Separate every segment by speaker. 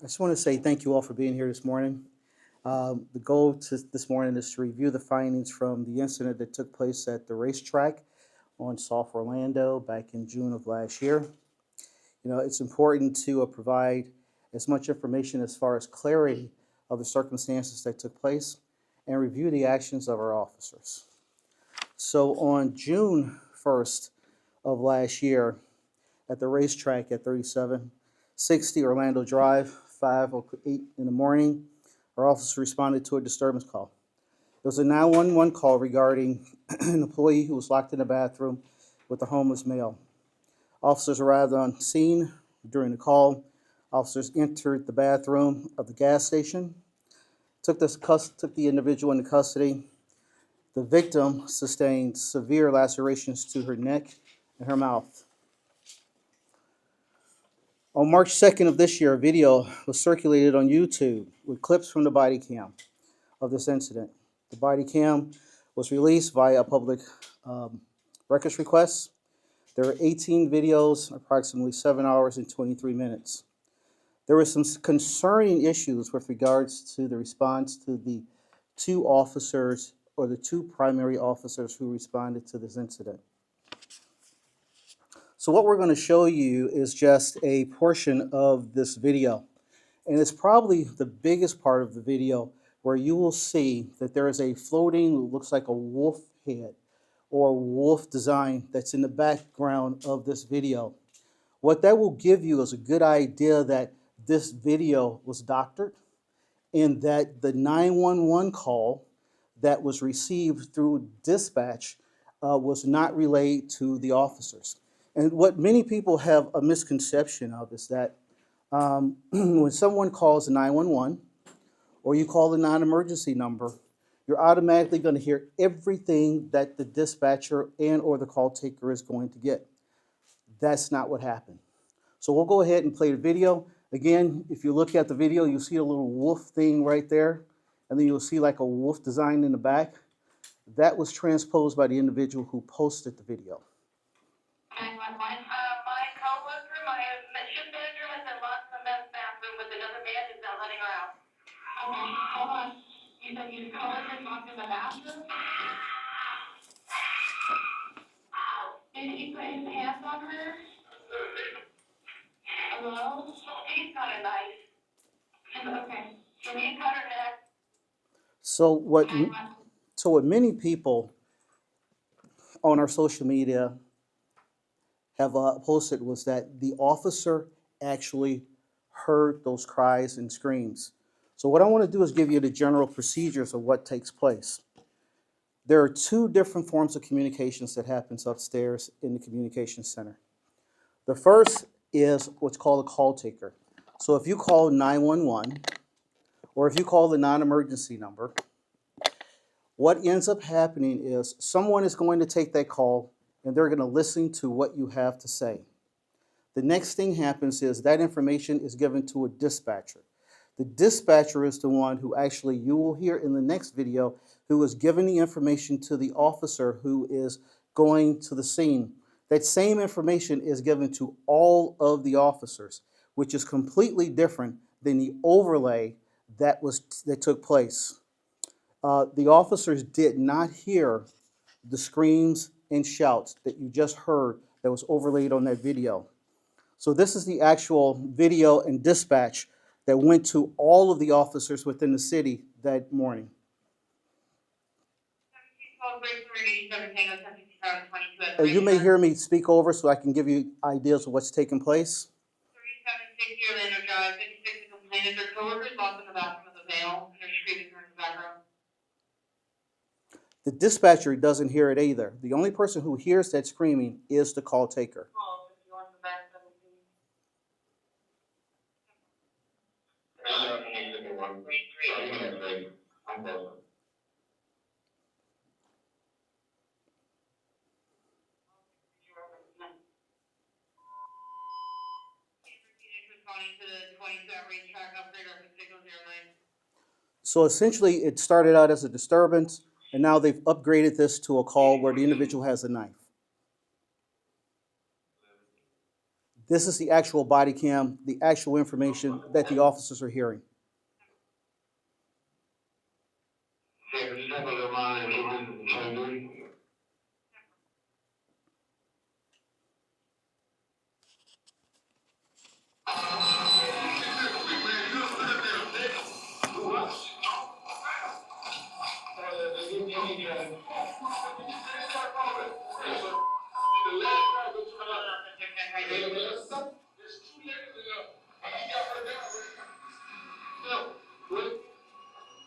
Speaker 1: I just want to say thank you all for being here this morning. The goal this morning is to review the findings from the incident that took place at the racetrack on South Orlando back in June of last year. It's important to provide as much information as far as clarity of the circumstances that took place and review the actions of our officers. So on June 1st of last year at the racetrack at 3760 Orlando Drive, 5:08 in the morning, our officers responded to a disturbance call. It was a 911 call regarding an employee who was locked in a bathroom with a homeless male. Officers arrived on scene during the call. Officers entered the bathroom of the gas station, took the individual into custody. The victim sustained severe lacerations to her neck and her mouth. On March 2nd of this year, a video was circulated on YouTube with clips from the body cam of this incident. The body cam was released via a public records request. There were 18 videos, approximately 7 hours and 23 minutes. There were some concerning issues with regards to the response to the two officers, or the two primary officers who responded to this incident. So what we're going to show you is just a portion of this video. And it's probably the biggest part of the video, where you will see that there is a floating, looks like a wolf head or wolf design that's in the background of this video. What that will give you is a good idea that this video was doctored and that the 911 call that was received through dispatch was not relayed to the officers. And what many people have a misconception of is that when someone calls 911 or you call the non-emergency number, you're automatically going to hear everything that the dispatcher and or the call taker is going to get. That's not what happened. So we'll go ahead and play the video. Again, if you look at the video, you'll see a little wolf thing right there, and then you'll see like a wolf design in the back. That was transposed by the individual who posted the video.
Speaker 2: 911. My coworker, my shift manager, has been locked in the men's bathroom with another man who's not letting her out. Okay, hold on. You said your coworker's locked in the bathroom? Did he put his hands on her? Hello? He's got a knife. Okay. Can you cut her neck?
Speaker 1: So what many people on our social media have posted was that the officer actually heard those cries and screams. So what I want to do is give you the general procedures of what takes place. There are two different forms of communications that happens upstairs in the communication center. The first is what's called a call taker. So if you call 911 or if you call the non-emergency number, what ends up happening is someone is going to take that call and they're going to listen to what you have to say. The next thing happens is that information is given to a dispatcher. The dispatcher is the one who actually, you will hear in the next video, who is giving the information to the officer who is going to the scene. That same information is given to all of the officers, which is completely different than the overlay that took place. The officers did not hear the screams and shouts that you just heard that was overlaid on that video. So this is the actual video and dispatch that went to all of the officers within the city that morning. You may hear me speak over so I can give you ideas of what's taking place.
Speaker 2: 3760 Orlando Drive, 56 complainant. Their coworkers locked in the bathroom with a veil and they're screaming her in the background.
Speaker 1: The dispatcher doesn't hear it either. The only person who hears that screaming is the call taker. So essentially, it started out as a disturbance, and now they've upgraded this to a call where the individual has a knife. This is the actual body cam, the actual information that the officers are hearing.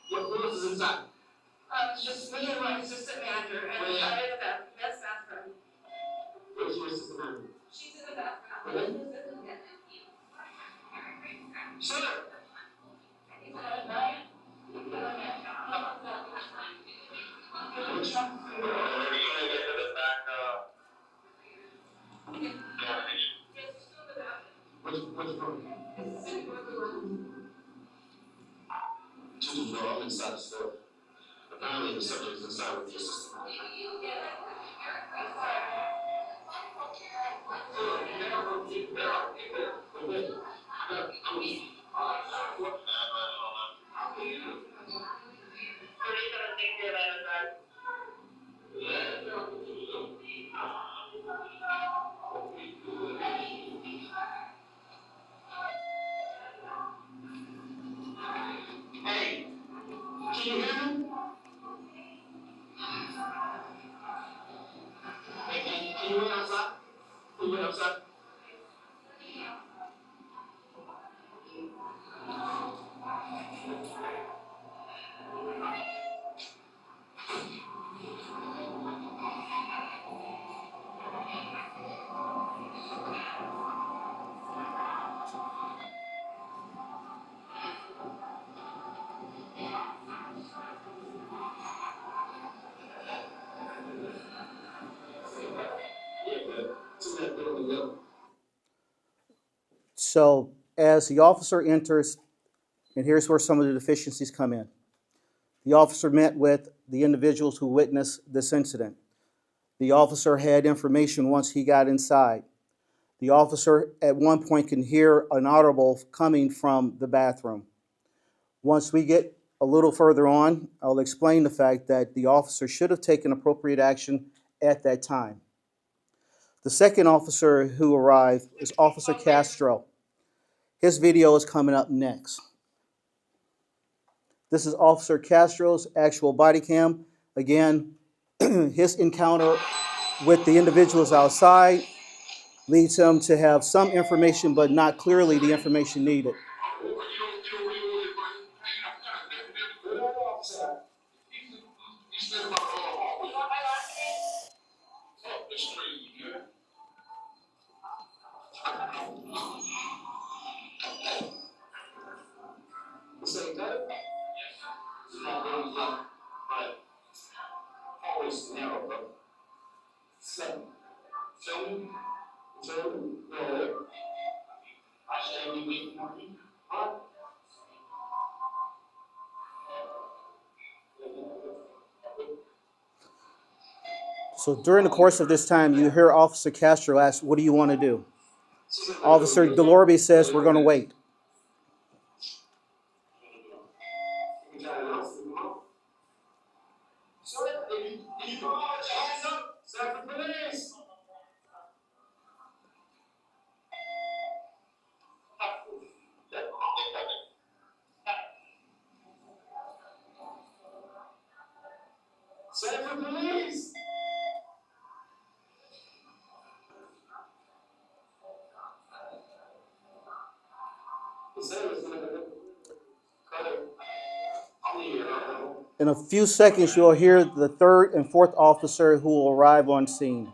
Speaker 2: What else is inside? Just me and my assistant manager, and I'm in the bathroom. Where's your assistant manager? She's in the bathroom. Sir! Which room? I'm inside the store. Apparently the subject is inside with your assistant manager. Hey, can you hear me? Hey, can you wait outside? Can you wait outside?
Speaker 1: So as the officer enters, and here's where some of the deficiencies come in. The officer met with the individuals who witnessed this incident. The officer had information once he got inside. The officer at one point can hear an audible coming from the bathroom. Once we get a little further on, I'll explain the fact that the officer should have taken appropriate action at that time. The second officer who arrived is Officer Castro. His video is coming up next. This is Officer Castro's actual body cam. Again, his encounter with the individuals outside leads him to have some information, but not clearly the information needed. So during the course of this time, you hear Officer Castro ask, "What do you want to do?" Officer Delorbe says, "We're going to wait." In a few seconds, you'll hear the third and fourth officer who will arrive on scene.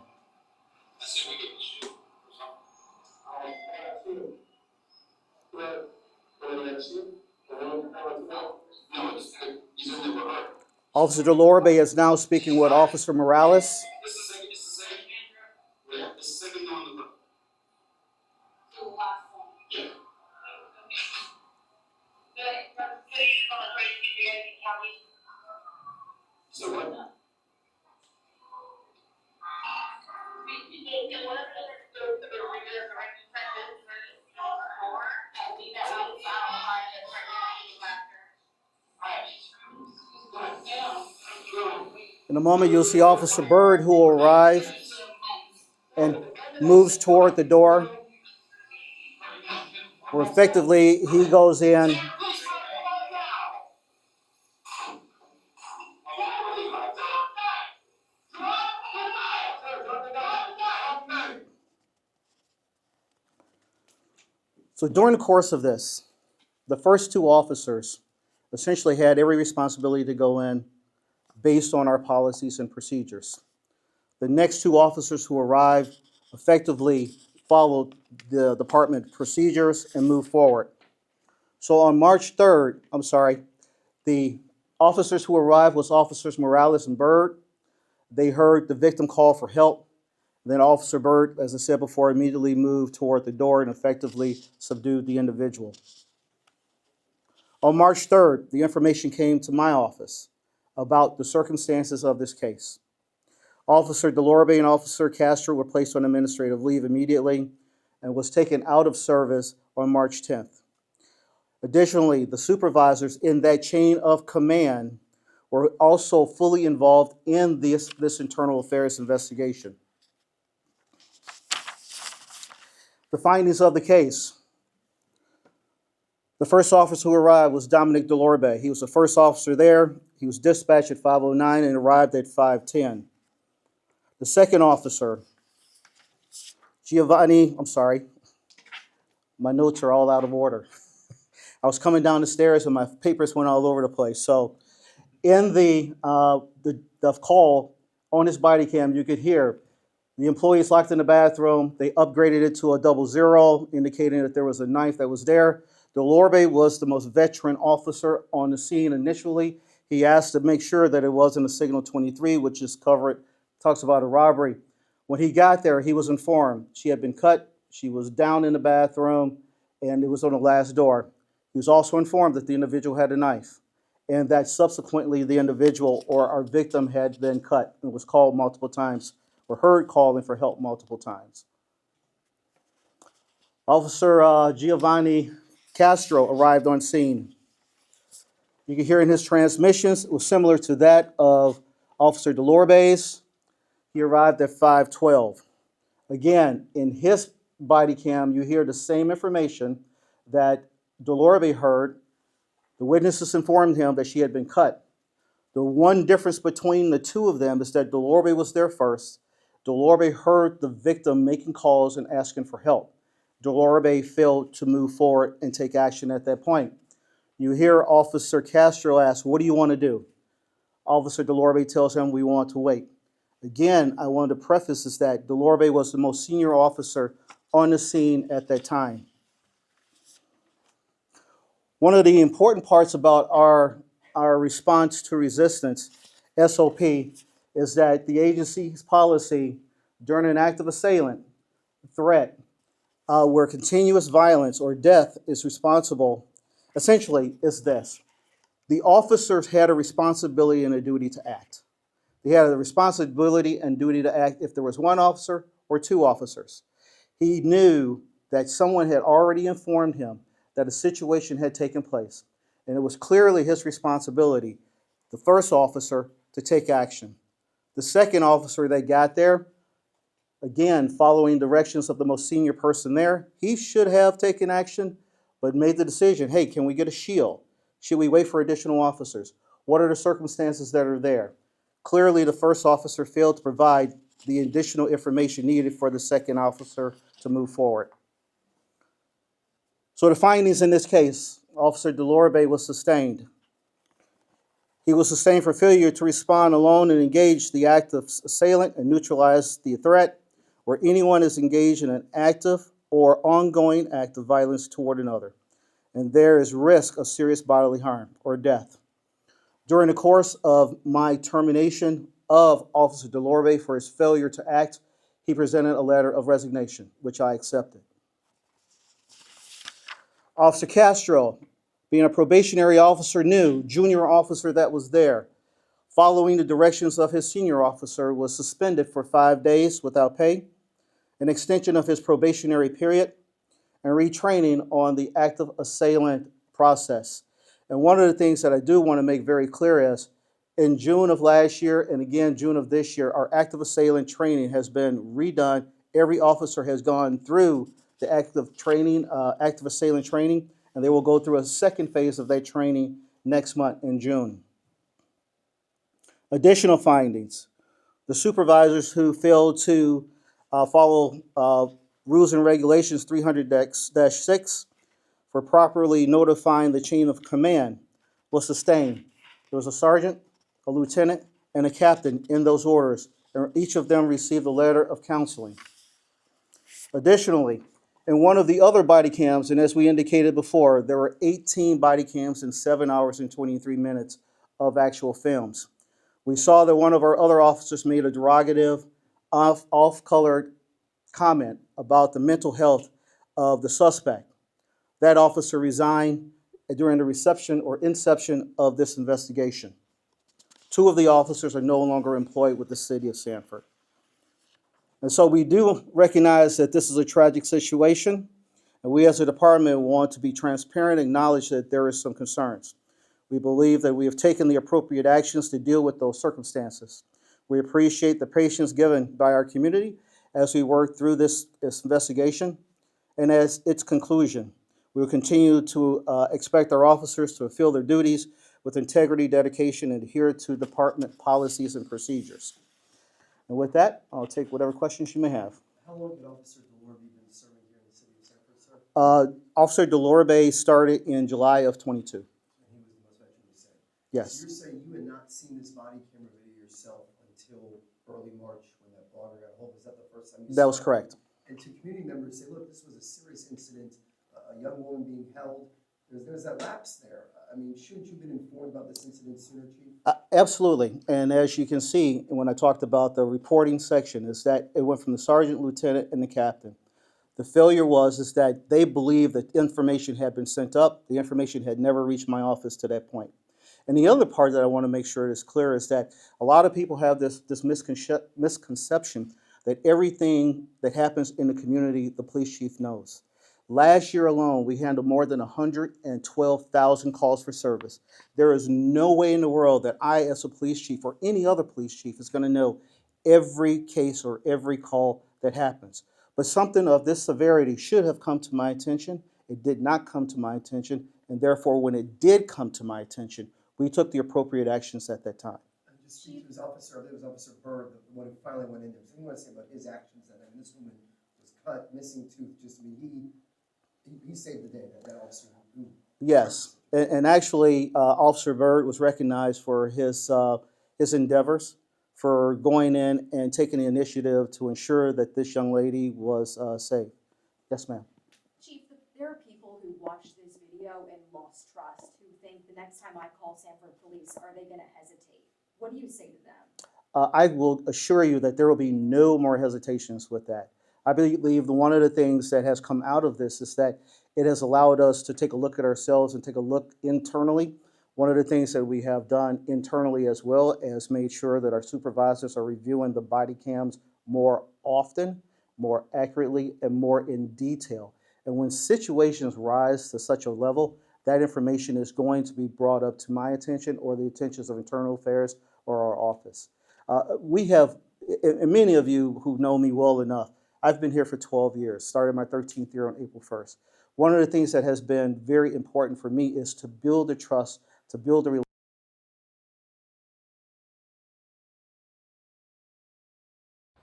Speaker 1: Officer Delorbe is now speaking with Officer Morales. In a moment, you'll see Officer Byrd, who will arrive and moves toward the door, where effectively he goes in. So during the course of this, the first two officers essentially had every responsibility to go in based on our policies and procedures. The next two officers who arrived effectively followed the department procedures and moved forward. So on March 3rd, the officers who arrived was Officers Morales and Byrd. They heard the victim call for help. Then Officer Byrd, as I said before, immediately moved toward the door and effectively subdued the individual. On March 3rd, the information came to my office about the circumstances of this case. Officer Delorbe and Officer Castro were placed on administrative leave immediately and was taken out of service on March 10th. Additionally, the supervisors in that chain of command were also fully involved in this internal affairs investigation. The findings of the case. The first officer who arrived was Dominic Delorbe. He was the first officer there. He was dispatched at 5:09 and arrived at 5:10. The second officer, my notes are all out of order. I was coming down the stairs and my papers went all over the place. So in the call on his body cam, you could hear the employees locked in the bathroom. They upgraded it to a 00, indicating that there was a knife that was there. Delorbe was the most veteran officer on the scene initially. He asked to make sure that it wasn't a signal 23, which is covered, talks about a robbery. When he got there, he was informed she had been cut, she was down in the bathroom, and it was on the last door. He was also informed that the individual had a knife and that subsequently the individual or our victim had been cut and was called multiple times or heard calling for help multiple times. Officer Giovanni Castro arrived on scene. You can hear in his transmissions, it was similar to that of Officer Delorbe's. He arrived at 5:12. Again, in his body cam, you hear the same information that Delorbe heard. The witnesses informed him that she had been cut. The one difference between the two of them is that Delorbe was there first. Delorbe heard the victim making calls and asking for help. Delorbe failed to move forward and take action at that point. You hear Officer Castro ask, "What do you want to do?" Officer Delorbe tells him, "We want to wait." Again, I wanted to preface is that Delorbe was the most senior officer on the scene at that time. One of the important parts about our response to resistance, SOP, is that the agency's policy during an active assailant threat where continuous violence or death is responsible, essentially is this. The officers had a responsibility and a duty to act. They had a responsibility and duty to act if there was one officer or two officers. He knew that someone had already informed him that a situation had taken place, and it was clearly his responsibility, the first officer, to take action. The second officer that got there, again, following directions of the most senior person there, he should have taken action, but made the decision, hey, can we get a shield? Should we wait for additional officers? What are the circumstances that are there? Clearly, the first officer failed to provide the additional information needed for the second officer to move forward. So the findings in this case, Officer Delorbe was sustained. He was sustained for failure to respond alone and engage the active assailant and neutralize the threat where anyone is engaged in an active or ongoing act of violence toward another, and there is risk of serious bodily harm or death. During the course of my termination of Officer Delorbe for his failure to act, he presented a letter of resignation, which I accepted. Officer Castro, being a probationary officer, new junior officer that was there, following the directions of his senior officer, was suspended for 5 days without pay, an extension of his probationary period, and retraining on the active assailant process. And one of the things that I do want to make very clear is In June of last year and again June of this year, our active assailant training has been redone. Every officer has gone through the active assailant training, and they will go through a second phase of that training next month in June. Additional findings. The supervisors who failed to follow rules and regulations 300-6 for properly notifying the chain of command was sustained. There was a sergeant, a lieutenant, and a captain in those orders, and each of them received a letter of counseling. Additionally, in one of the other body cams, and as we indicated before, there were 18 body cams in 7 hours and 23 minutes of actual films. We saw that one of our other officers made a derogative, off-colored comment about the mental health of the suspect. That officer resigned during the reception or inception of this investigation. 2 of the officers are no longer employed with the city of Sanford. And so we do recognize that this is a tragic situation, and we as a department want to be transparent and acknowledge that there is some concerns. We believe that we have taken the appropriate actions to deal with those circumstances. We appreciate the patience given by our community as we work through this investigation and as its conclusion. We will continue to expect our officers to fulfill their duties with integrity, dedication, and adhere to department policies and procedures. And with that, I'll take whatever questions you may have.
Speaker 3: How long had Officer Delorbe been serving here in the city of Sanford, sir?
Speaker 1: Officer Delorbe started in July of 22.
Speaker 3: And he was the most veteran, you said?
Speaker 1: Yes.
Speaker 3: So you're saying you had not seen this body camera video yourself until early March when that blogger got hold? Was that the first time you saw it?
Speaker 1: That was correct.
Speaker 3: And to community members say, look, this was a serious incident, a young woman being held. There's that lapse there. I mean, shouldn't you have been informed about this incident sooner, Chief?
Speaker 1: Absolutely. And as you can see, when I talked about the reporting section, is that it went from the sergeant, lieutenant, and the captain. The failure is that they believed that information had been sent up. The information had never reached my office to that point. And the other part that I want to make sure is clear is that a lot of people have this misconception that everything that happens in the community, the police chief knows. Last year alone, we handled more than 112,000 calls for service. There is no way in the world that I, as a police chief, or any other police chief, is going to know every case or every call that happens. But something of this severity should have come to my attention. It did not come to my attention, and therefore, when it did come to my attention, we took the appropriate actions at that time.
Speaker 3: And just speak to his officer, I believe it was Officer Berg, the one who finally went in there. So what do you want to say about his actions then? I mean, this woman was cut, missing tooth, he saved the day, that officer.
Speaker 1: Yes, and actually, Officer Bird was recognized for his endeavors, for going in and taking the initiative to ensure that this young lady was safe. Yes, ma'am.
Speaker 4: Chief, there are people who watched this video and lost trust, who think the next time I call Sanford Police, are they going to hesitate? What do you say to them?
Speaker 1: I will assure you that there will be no more hesitations with that. I believe one of the things that has come out of this is that it has allowed us to take a look at ourselves and take a look internally. One of the things that we have done internally as well is made sure that our supervisors are reviewing the body cams more often, more accurately, and more in detail. And when situations rise to such a level, that information is going to be brought up to my attention or the attentions of internal affairs or our office. We have, and many of you who know me well enough, I've been here for 12 years, started my 13th year on April 1st. One of the things that has been very important for me is to build the trust, to build the relationship.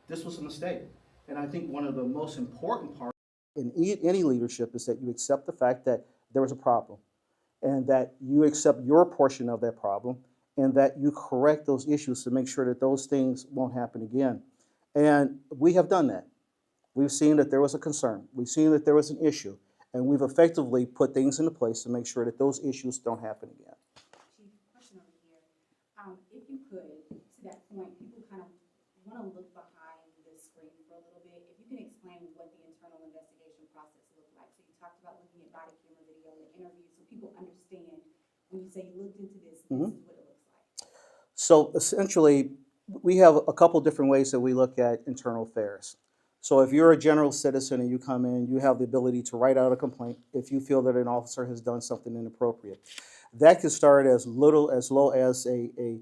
Speaker 1: This was a mistake. And I think one of the most important parts in any leadership is that you accept the fact that there was a problem and that you accept your portion of that problem and that you correct those issues to make sure that those things won't happen again. And we have done that. We've seen that there was a concern. We've seen that there was an issue. And we've effectively put things into place to make sure that those issues don't happen again.
Speaker 5: Chief, question over here. If you could, to that point, people kind of want to look behind the screen for a little bit. If you can explain what the internal investigation process looked like. So you talked about looking at body camera video and interviews so people understand when you say you looked into this, this is what it looks like.
Speaker 1: So essentially, we have a couple different ways that we look at internal affairs. So if you're a general citizen and you come in, you have the ability to write out a complaint if you feel that an officer has done something inappropriate. That could start as low as a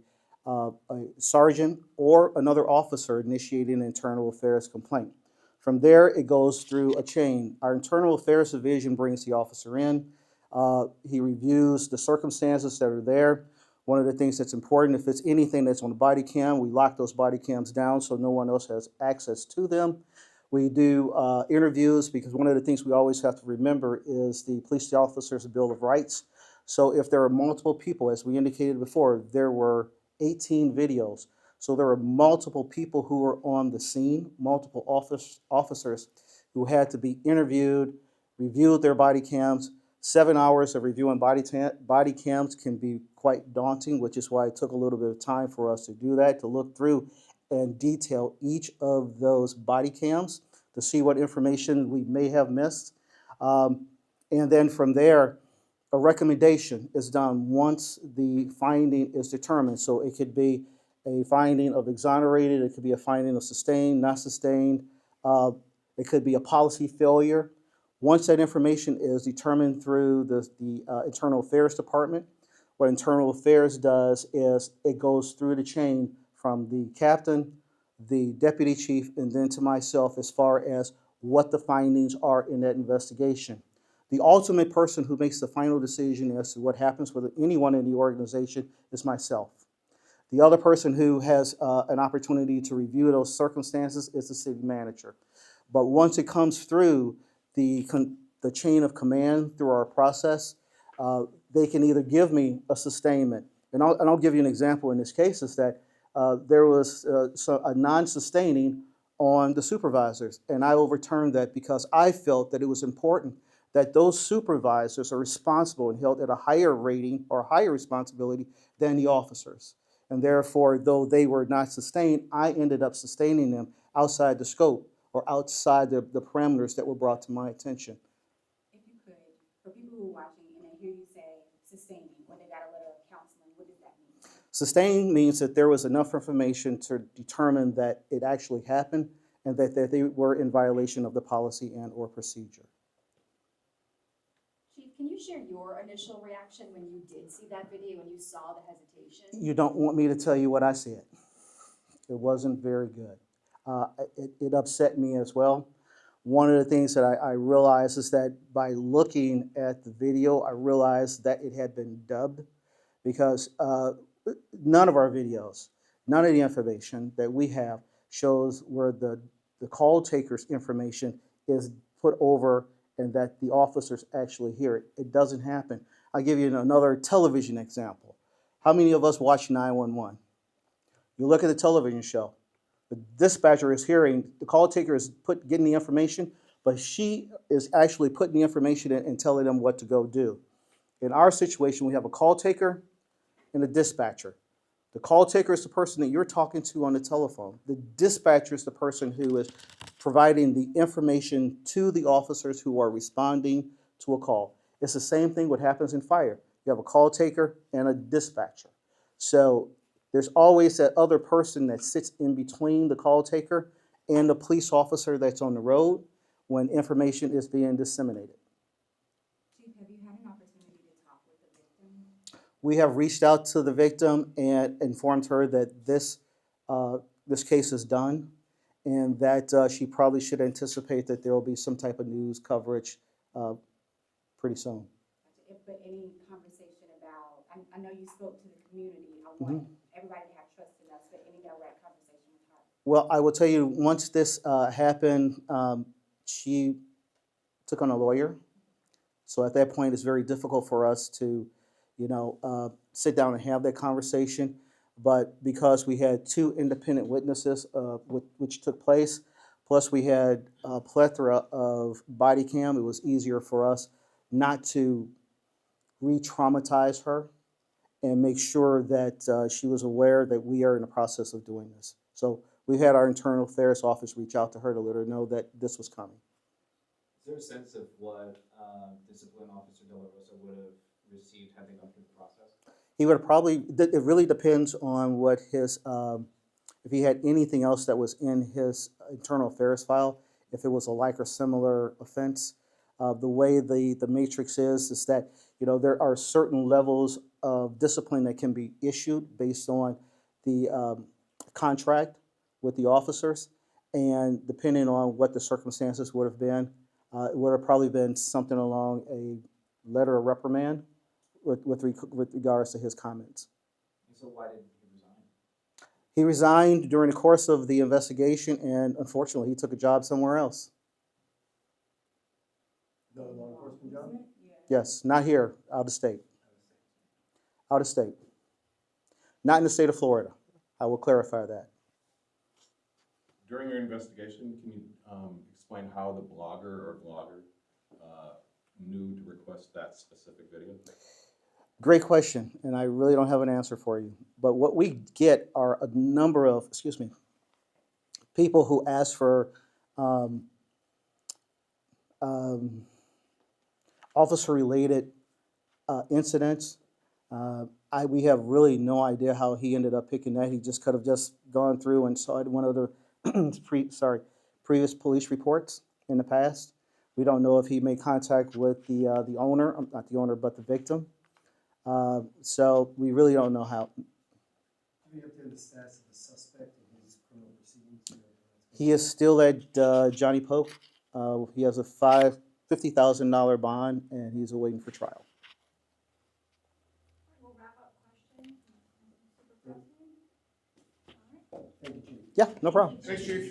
Speaker 1: a sergeant or another officer initiating an internal affairs complaint. From there, it goes through a chain. Our internal affairs division brings the officer in. He reviews the circumstances that are there. One of the things that's important, if it's anything that's on the body cam, we lock those body cams down so no one else has access to them. We do interviews, because one of the things we always have to remember is the police officer's Bill of Rights. So if there are multiple people, as we indicated before, there were 18 videos. So there were multiple people who were on the scene, multiple officers who had to be interviewed, reviewed their body cams. 7 hours of reviewing body cams can be quite daunting, which is why it took a little bit of time for us to do that, to look through and detail each of those body cams to see what information we may have missed. And then from there, a recommendation is done once the finding is determined. So it could be a finding of exonerated, it could be a finding of sustained, not sustained, it could be a policy failure. Once that information is determined through the Internal Affairs Department, what Internal Affairs does is it goes through the chain from the captain, the deputy chief, and then to myself as far as what the findings are in that investigation. The ultimate person who makes the final decision as to what happens with anyone in the organization is myself. The other person who has an opportunity to review those circumstances is the city manager. But once it comes through the chain of command through our process, they can either give me a sustainment, and I'll give you an example in this case, is that there was a non-sustaining on the supervisors, and I overturned that because I felt that it was important that those supervisors are responsible and held at a higher rating or higher responsibility than the officers. And therefore, though they were not sustained, I ended up sustaining them outside the scope or outside the parameters that were brought to my attention.
Speaker 5: If you could, for people who are watching and they hear you say sustaining, or they got a letter of counseling, what does that mean?
Speaker 1: Sustaining means that there was enough information to determine that it actually happened and that they were in violation of the policy and or procedure.
Speaker 4: Chief, can you share your initial reaction when you did see that video and you saw the hesitation?
Speaker 1: You don't want me to tell you what I said. It wasn't very good. It upset me as well. One of the things that I realized is that by looking at the video, I realized that it had been dubbed, because none of our videos, none of the information that we have shows where the call taker's information is put over and that the officers actually hear it. It doesn't happen. I'll give you another television example. How many of us watch 911? You look at the television show. The dispatcher is hearing, the call taker is getting the information, but she is actually putting the information in and telling them what to go do. In our situation, we have a call taker and a dispatcher. The call taker is the person that you're talking to on the telephone. The dispatcher is the person who is providing the information to the officers who are responding to a call. It's the same thing what happens in fire. You have a call taker and a dispatcher. So there's always that other person that sits in between the call taker and the police officer that's on the road when information is being disseminated.
Speaker 5: Chief, have you had an opportunity to talk with the victim?
Speaker 1: We have reached out to the victim and informed her that this case is done, and that she probably should anticipate that there will be some type of news coverage pretty soon.
Speaker 5: But any conversation about, I know you spoke to the community, I want everybody to have trust in us, but any direct conversation with her?
Speaker 1: Well, I will tell you, once this happened, she took on a lawyer. So at that point, it's very difficult for us to, sit down and have that conversation. But because we had two independent witnesses, which took place, plus we had a plethora of body cam, it was easier for us not to re-traumatize her and make sure that she was aware that we are in the process of doing this. So we had our internal affairs office reach out to her to let her know that this was coming.
Speaker 6: Is there a sense of what Discipline Officer De La Rosa would have received had they gone through the process?
Speaker 1: He would probably, it really depends on what his, if he had anything else that was in his internal affairs file, if it was a like or similar offense. The way the matrix is that, there are certain levels of discipline that can be issued based on contract with the officers, and depending on what the circumstances would have been, it would have probably been something along a letter of reprimand with regards to his comments.
Speaker 6: So why did he resign?
Speaker 1: He resigned during the course of the investigation, and unfortunately, he took a job somewhere else.
Speaker 3: No law enforcement job?
Speaker 1: Yes, not here, out of state. Out of state. Not in the state of Florida. I will clarify that.
Speaker 7: During your investigation, can you explain how the blogger or vlogger knew to request that specific video?
Speaker 1: Great question, and I really don't have an answer for you. But what we get are a number of, people who ask for officer-related incidents. We have really no idea how he ended up picking that. He just could have just gone through and saw one of the previous police reports in the past. We don't know if he made contact with the owner, not the owner, but the victim. So we really don't know how.
Speaker 3: Do we update the status of the suspect in his criminal proceedings?
Speaker 1: He is still at Johnny Pope. He has a $50,000 bond, and he's awaiting for trial.
Speaker 4: We'll wrap up questions.
Speaker 3: Thank you, Chief.
Speaker 1: Yeah, no problem.
Speaker 7: Thanks, Chief.